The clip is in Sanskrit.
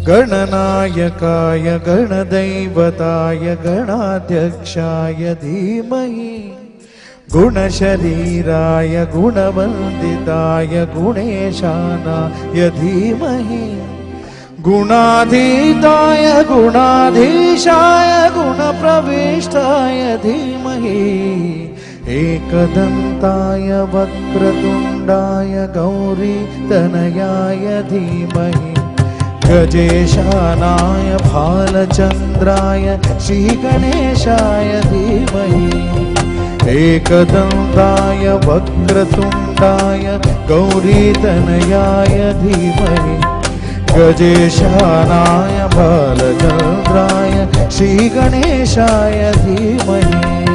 गणनायकाय गणदैवताय गणाध्यक्षाय धीमहि गुणशरीराय गुणवन्दिताय गुणेशानाय धीमहि गुणाधीताय गुणाधीशाय गुणप्रविष्टाय धीमहि एकदन्ताय वक्रतुण्डाय गौरीतनयाय धीमहि गजेशानाय भालचन्द्राय श्रीगणेशाय धीमहि एकदन्ताय वक्रतुण्डाय गौरीतनयाय धीमहि गजेशानाय भालचन्द्राय श्रीगणेशाय धीमहि